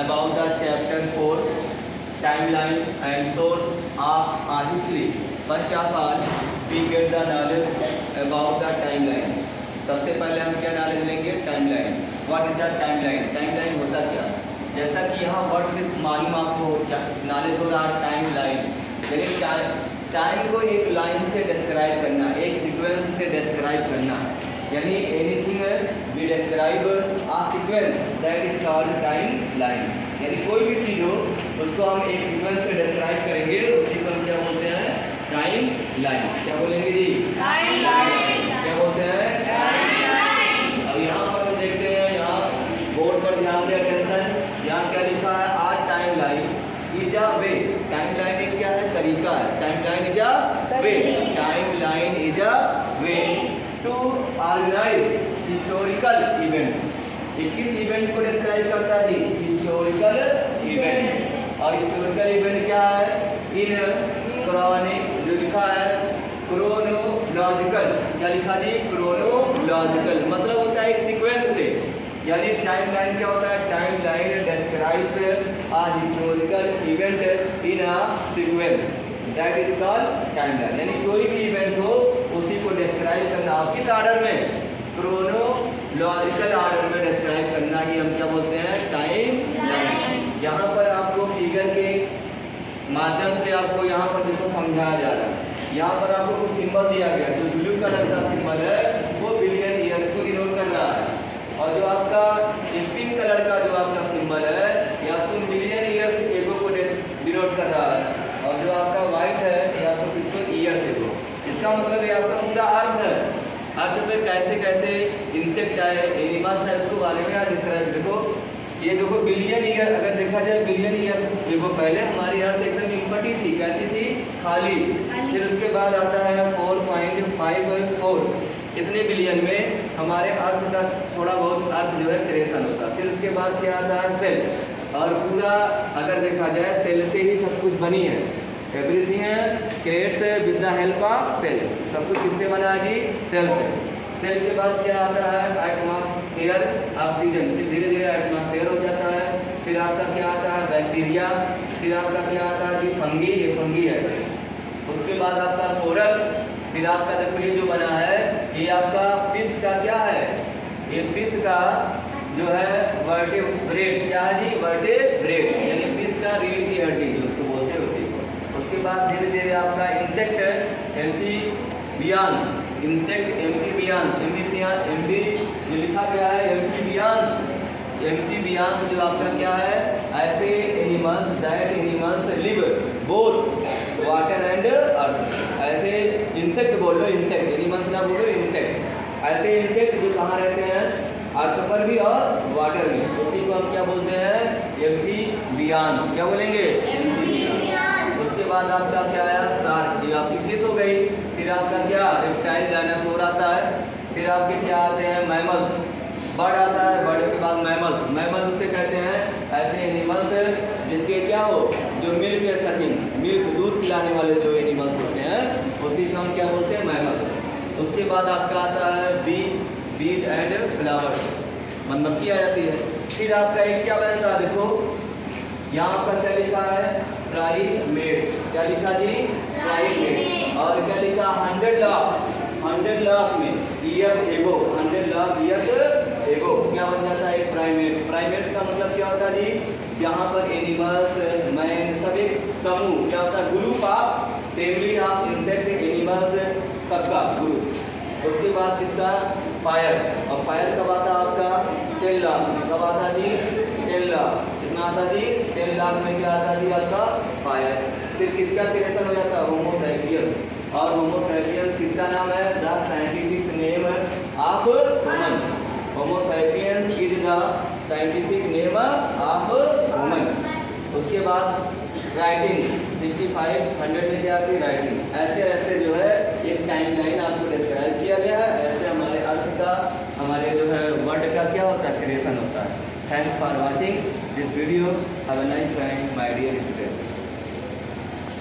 about the chapter 4 timeline and source of our history. First of all, we get the knowledge about the timeline. सबसे पहले हम क्या knowledge लेंगे? Timeline. What is the timeline? Timeline होता क्या? जैसा कि यहाँ वर्ड से मालूम आपको क्या नॉलेज हो रहा है. टाइमलाइन यानी टाइम को एक लाइन से डिस्क्राइब करना, एक सीक्वेंस से डिस्क्राइब करना. यानी anything we describe a sequence that is called timeline. यानी कोई भी चीज़ हो उसको हम एक सीक्वेंस से डिस्क्राइब करेंगे, उसी को हम क्या बोलते हैं? Time line. क्या बोलेंगे जी? Time line. क्या बोलते हैं? Time line. अब यहाँ पर हम देखते हैं, यहाँ बोर्ड पर ध्यान दें, अटेंशन. यहाँ क्या लिखा है? Our time line is a way. Time line एक क्या है? तरीका है. Time line is a way. Time line is a way to organize historical event. ये किस इवेंट को डिस्क्राइब करता है जी? Historical event. और हिस्टोरिकल इवेंट क्या है? इन क्रॉनिक जो लिखा है क्रोनोलॉजिकल. क्या लिखा जी? क्रोनोलॉजिकल मतलब होता है एक सीक्वेंस से. यानी टाइम लाइन क्या होता है? Time line describes a historical event in a sequence that is called timeline. यानी कोई भी इवेंट हो उसी को डिस्क्राइब करना. किस ऑर्डर में? क्रोनोलॉजिकल ऑर्डर में डिस्क्राइब करना ही हम क्या बोलते हैं? Time line. यहाँ पर आपको फिगर के माध्यम से आपको यहाँ पर जिसको समझाया जा रहा है. यहाँ पर आपको कुछ सिंबल दिया गया. जो ब्लू कलर का सिंबल है वो बिलियन ईयर्स को डिनोट कर रहा है. और जो आपका पिंक कलर का जो आपका सिंबल है ये आपको मिलियन ईयर्स एगो को डिनोट कर रहा है. और जो आपका व्हाइट है ये आपको किसको? Years ago. इसका मतलब ये आपका पूरा अर्थ है. अर्थ पे कैसे कैसे इंसेक्ट आए, एनिमल्स है, उसको बारे में डिस्क्राइब. देखो ये देखो बिलियन ईयर, अगर देखा जाए बिलियन ईयर देखो पहले हमारी अर्थ एकदम इम्पटी थी. कैसी थी? खाली. फिर उसके बाद आता है 4.54. इतने बिलियन में हमारे अर्थ का थोड़ा बहुत अर्थ जो है क्रिएशन होता है. फिर उसके बाद क्या आता है? सेल. और पूरा अगर देखा जाए सेल से ही सब कुछ बनी है. Everything creates with the help of cell. सब कुछ किससे बना है जी? सेल से. सेल के बाद क्या आता है? Atmosphere, oxygen. फिर धीरे धीरे एटमॉस्फेयर हो जाता है. फिर आपका क्या आता है? बैक्टीरिया. फिर आपका क्या आता है जी? फंगी. ये फंगी है. उसके बाद आपका कोरल. फिर आपका देखो ये जो बना है ये आपका फिश का क्या है? ये फिश का जो है वर्टेब्रेट. क्या है जी? वर्टेब्रेट यानी फिश का रीढ़ की हड्डी जो उसको बोलते होती है. उसके बाद धीरे धीरे आपका insect, amphibian. Insect, amphibian. Amphi जो लिखा गया है एम्फीबियन. एम्फीबियन जो आपका क्या है? ऐसे animals that animals live both water and earth. ऐसे इंसेक्ट बोल लो, इंसेक्ट. एनिमल्स ना बोलो, इंसेक्ट. ऐसे इंसेक्ट जो कहाँ रहते हैं? अर्थ पर भी और वाटर में. उसी को हम क्या बोलते हैं? एम्फीबियन. क्या बोलेंगे? एम्फीबियन. उसके बाद आपका क्या आया? शार्क. ये आपकी फिश हो गई. फिर आपका क्या? रेप्टाइल, डायनासोर आता है. फिर आपके क्या आते हैं? मैमल्स. बर्ड आता है. बर्ड के बाद मैमल्स. मैमल्स से कहते हैं ऐसे एनिमल्स जिनके क्या हो? जो मिल्क सकिंग, मिल्क दूध पिलाने वाले जो एनिमल्स होते हैं उसी को हम क्या बोलते हैं? मैमल्स. उसके बाद आपका आता है बीज एंड फ्लावर. मधुमक्खी आ जाती है. फिर आपका एक क्या बनता है? देखो यहाँ पर क्या लिखा है? प्राइमेट. क्या लिखा जी? प्राइमेट. और क्या लिखा? 100 लाख. 100 लाख में year ago. 100 lakh year ago क्या बन जाता है? एक प्राइमेट. प्राइमेट का मतलब क्या होता है जी? यहाँ पर एनिमल्स, मैन, सब एक समूह. क्या होता है? Group of family of insect animals सबका ग्रुप. उसके बाद किसका? फायर. और फायर कब आता है आपका? 10 लाख. कब आता है जी? 10 लाख. कितना आता जी? 10 लाख में क्या आता जी? आपका फायर. फिर किसका क्रिएशन हो जाता है? Homo sapiens. और होमो सैपियंस किसका नाम है? The scientific name of human. Homo sapiens is the scientific name of human. उसके बाद राइटिंग 65, 100 में क्या आती है? राइटिंग. ऐसे ऐसे जो है एक टाइम लाइन आपको डिस्क्राइब किया गया है. ऐसे हमारे अर्थ का, हमारे जो है वर्ड का क्या होता है? क्रिएशन होता है. Thanks for watching this video. Have a nice time my dear student.